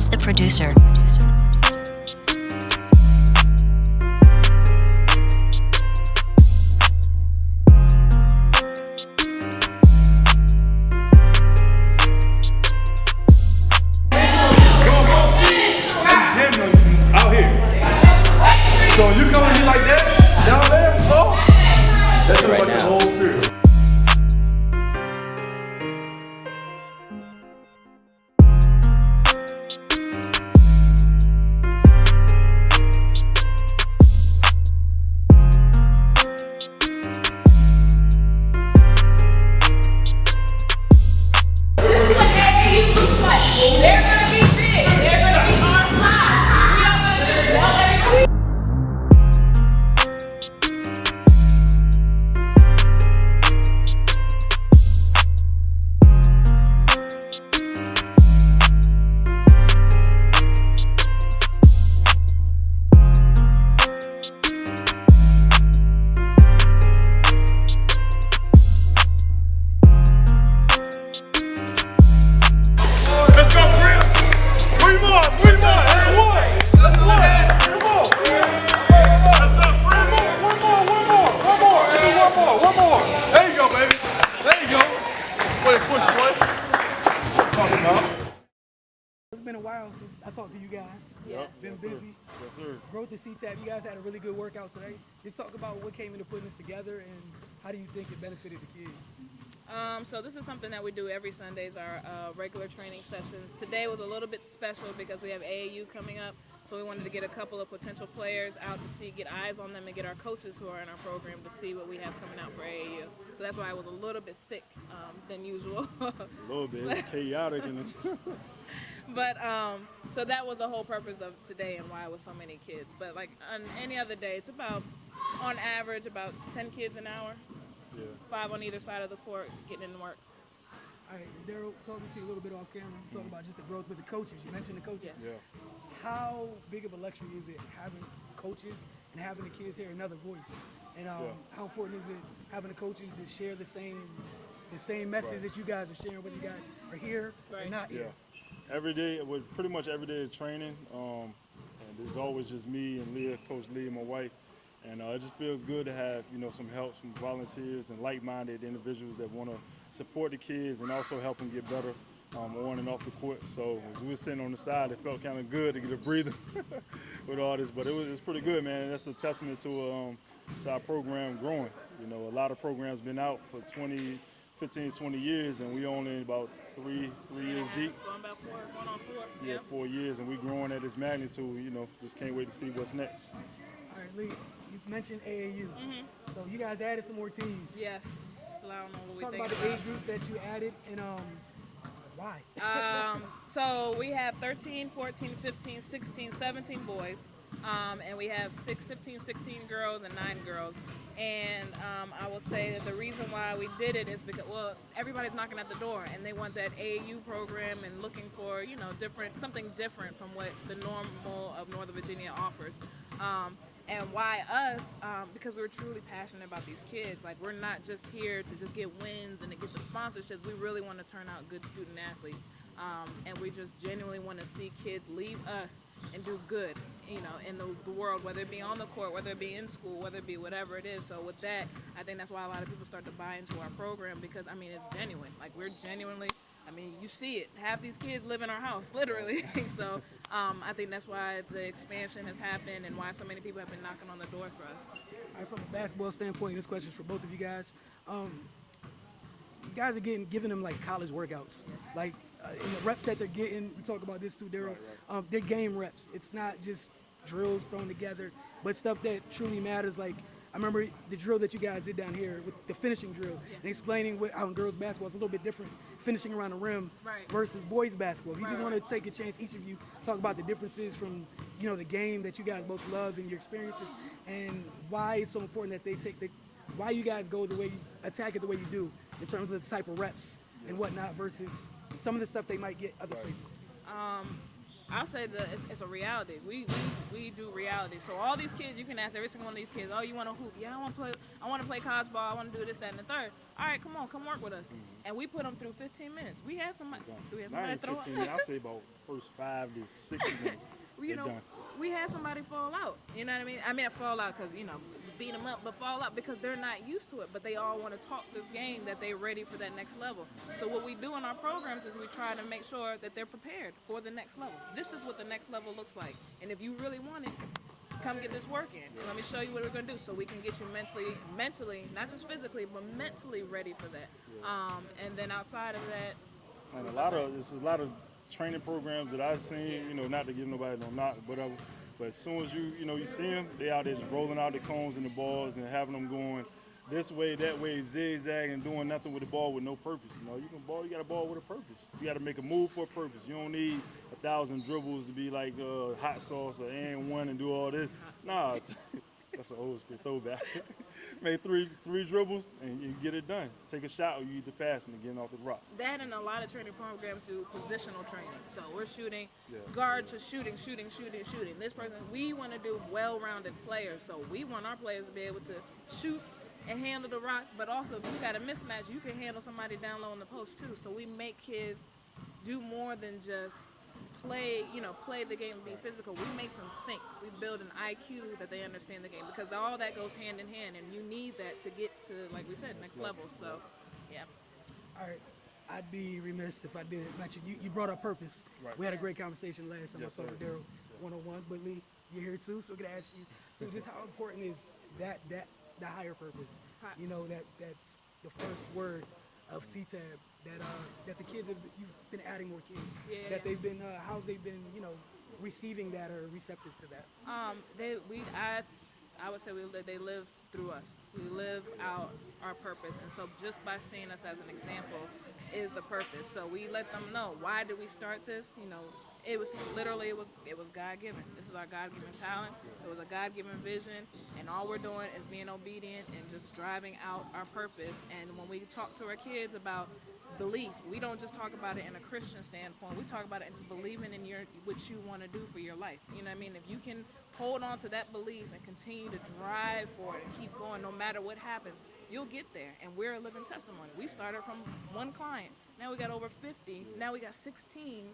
the producer. Out here. So you come at me like that, down there, so that's right now. The whole field. This is what AAU looks like. They're gonna be big. They're gonna be our size. We are gonna do all every week. Let's go, Bria. Bring more. That's one. Come on. Let's go, Bria. One more. There you go, baby. There you go. Push, boy. Talking about. It's been a while since I talked to you guys. Yep. Been Yes, busy. sir. Yes, sir. Growth of CTAB, you guys had a really good workout today. Just talk about what came into putting this together and how do you think it benefited the kids? So this is something that we do every Sundays, our regular training sessions. Today was a little bit special because we have AAU coming up, so we wanted to get a couple of potential players out to get eyes on them and get our coaches who are in our program to see what we have coming out for AAU. So that's why it was a little bit thick than usual. A little bit. It's chaotic. But so that was the whole purpose of today and why it was so many kids. But like on any other day, it's about, on average, about 10 kids an hour. Yeah. 5 on either side of the court getting in work. All right, Daryl, talking to you a little bit off camera, talk about just the growth with the coaches. You mentioned the coaches. Yeah. How big of a luxury is it having coaches and having the kids hear another voice? And how important is it having the coaches to share the same message that you guys are sharing, whether you guys are here or not here? Every day, pretty much every day is training. And there's always just me and Leah, Coach Lee, and my wife. And it just feels good to have, some help, some volunteers and like-minded individuals that want to support the kids and also help them get better on and off the court. So as we were sitting on the side, it felt kind of good to get a breather with all this. But it's pretty good, man. That's a testament to our program growing. A lot of programs been out for 15, 20 years, and we only about three years deep. Going about 4, going on 4. Yeah, 4 years, and we growing at this magnitude. Just can't wait to see what's next. All right, Lee, you mentioned AAU. So you guys added some more teams. Yes. I don't know what Talk we about think the age groups that you added and why? So we have 13, 14, 15, 16, 17 boys. And we have 15, 16 girls and 9 girls. And I will say that the reason why we did it is because, everybody's knocking at the door and they want that AAU program and looking for, something different from what the normal of Northern Virginia offers. And why us? Because we're truly passionate about these kids. Like, we're not just here to just get wins and to get the sponsorships. We really want to turn out good student athletes. And we just genuinely want to see kids leave us and do good, in the world, whether it be on the court, whether it be in school, whether it be whatever it is. So with that, I think that's why a lot of people start to buy into our program because, it's genuine. Like, we're genuinely, you see it. Half these kids live in our house, literally. So I think that's why the expansion has happened and why so many people have been knocking on the door for us. All right, from a basketball standpoint, this question is for both of you guys. You guys are giving them like college workouts. Like in the reps that they're getting, we talk about this too, Daryl. They're game reps. It's not just drills thrown together, but stuff that truly matters. Like I remember the drill that you guys did down here with the finishing drill and explaining how in girls basketball is a little bit different, finishing around the rim versus boys basketball. If you just want to take a chance, each of you talk about the differences from the game that you guys both love and your experiences, and why it's so important that they why you guys go the way you attack it the way you do in terms of the type of reps and whatnot versus some of the stuff they might get other places. I'll say that it's a reality. We do reality. So all these kids, you can ask every single one of these kids, oh, you want to hoop? Yeah, I want to play college ball. I want to do this, that, and the third. All right, come work with us. And we put them through 15 minutes. We had somebody Not throw 15 minutes. I'll say about first 5 to 6 minutes. you know, done. we had somebody fall out. You know what I mean? I mean, fall out because, you know, beat them up, but fall out because they're not used to it. But they all want to talk this game that they're ready for that next level. So what we do in our programs is we try to make sure that they're prepared for the next level. This is what the next level looks like. And if you really want it, come get this work in. And let me show you what we're going to do so we can get you mentally, not just physically, but mentally ready for that. And then outside of that, And there's a lot of training programs that I've seen, you know, not to give nobody no knock, whatever. But as soon as you see them, they out there just rolling out the cones and the balls and having them going this way, that way, zigzag, and doing nothing with the ball with no purpose. You know, you got a ball with a purpose. You got to make a move for a purpose. You don't need 1,000 dribbles to be like hot sauce or and one and do all this. Nah, that's an old school throwback. Make three dribbles and you get it done. Take a shot or you eat the pass and getting off the rock. that and a lot of training programs do positional training. So we're shooting guard to shooting. This person, we want to do well-rounded players. So we want our players to be able to shoot and handle the rock, but also if you got a mismatch, you can handle somebody down low in the post too. So we make kids do more than just play the game and be physical. We make them think. We build an IQ that they understand the game because all that goes hand in hand, and you need that to get to, like we said, next level. So, yeah. All right. I'd be remiss if I didn't mention, you brought up purpose. Right. We had a great conversation last time I saw sir. Daryl 101, but Lee, you're here too, so we're going to ask you, so just how important is that the higher purpose? You know, that's the first word of CTAB, that the kids you've been adding more kids, that they've been, how they've been, you know, receiving that or receptive to that. I would say they live through us. We live out our purpose, and so just by seeing us as an example is the purpose. So we let them know, why did we start this? You know, it was God-given. This is our God-given talent. It was a God-given vision, and all we're doing is being obedient and just driving out our purpose. And when we talk to our kids about belief, we don't just talk about it in a Christian standpoint. We talk about it and just believing in what you want to do for your life. You know what I mean? If you can hold on to that belief and continue to drive for it and keep going no matter what happens, you'll get there. And we're a living testimony. We started from one client. Now we got over 50. Now we got 16.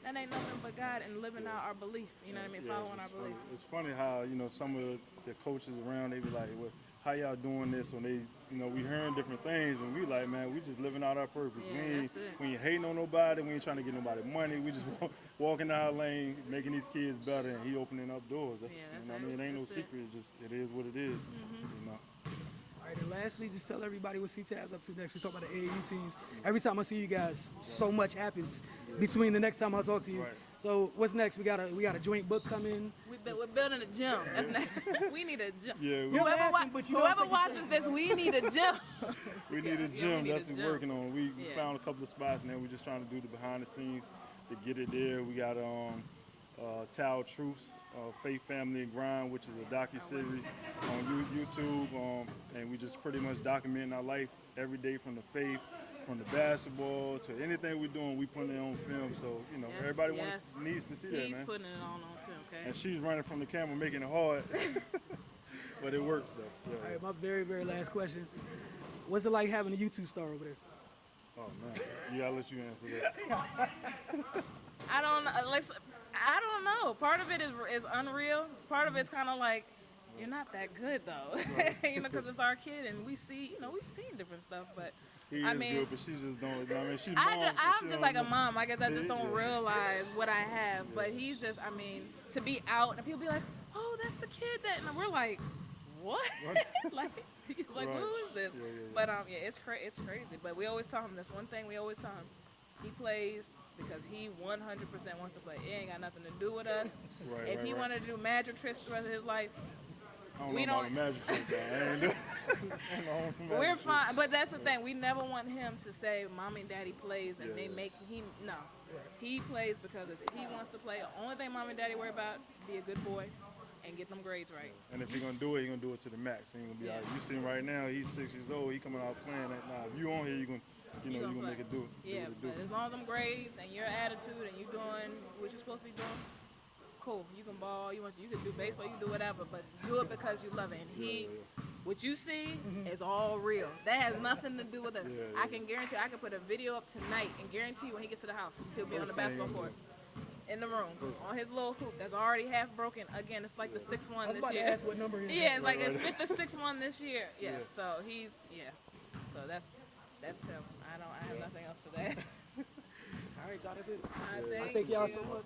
That ain't nothing but God and living out our belief. You know what I mean? Following our belief. It's funny how, you know, some of the coaches around, they be like, well, how y'all doing this? When they, you know, we hearing different things, and we like, man, we just living out our purpose. Yeah, we ain't hating on nobody. We ain't trying to get nobody money. We just walking down our lane, making these kids better, and he opening up doors. That's you know what I mean? It ain't no secret. It is what it is. You know. All right, and lastly, just tell everybody what CTAB's up to next. We talk about the AAU teams. Every time I see you guys, so much happens between the next time I talk to you. Right. So what's next? We got a joint book coming. We're building a gym. That's next. We need a gym. Yeah, Whoever watches this, we need a gym. we need a gym. need That's a what gym. we're working on. We found a couple of spots now. We're just trying to do the behind the scenes to get it there. We got Towe Truths, Faith, Family, and Grind, which is a docu-series on YouTube. And we just pretty much documenting our life every day, from the faith, from the basketball to anything we're doing, we putting it on film. So, you know, everybody needs to see that, man. He's putting it on film, okay? And she's running from the camera, making it hard. But it works, though. Yeah. All right, my very, very last question. What's it like having a YouTube star over there? Oh, man. Yeah, I'll let you answer that. I don't know. Part of it is unreal. Part of it's kind of like, you're not that good though, you know, because it's our kid and we've seen different stuff. But He I is mean, good, but she just don't. I mean, she's mom, so I'm she just don't like a know. mom. I guess I just don't realize what I have. But he's just, I mean, to be out and people be like, oh, that's the kid that, and we're like, what? like Right. who is this? Yeah. But it's crazy. But we always tell him this one thing. We always tell him, he plays because he 100% wants to play. It ain't got nothing to do with us. If he wanted to do magic tricks the rest of his life, we don't. About the magic trick, though. I ain't doing. We're fine. But that's the thing. We never want him to say, "Mommy and Daddy plays," and they make him. No, he plays because he wants to play. The only thing Mom and Daddy worry about, be a good boy, and get them grades right. And if he's gonna do it, he's gonna do it to the max. He ain't gonna be out. You see him right now. He's 6 years old. He coming out playing. Now, if you on here, you gonna you know, you're gonna make it do. Yeah, what it do. but as long as them grades and your attitude and you doing what you're supposed to be doing, cool. You can ball, you can do baseball, you can do whatever, but do it because you love it. And what you see is all real. That has nothing to do with it. I can guarantee I can put a video up tonight and guarantee you when he gets to the house, he'll be on the basketball court. In the room, on his little hoop that's already half broken. Again, it's like the 6'1" this year. Ask what number is Yeah, it's like it's fit the 6'1" this year. Yeah, so he's so that's him. I have nothing else for that. All right, y'all, that's it. I Thank y'all so much.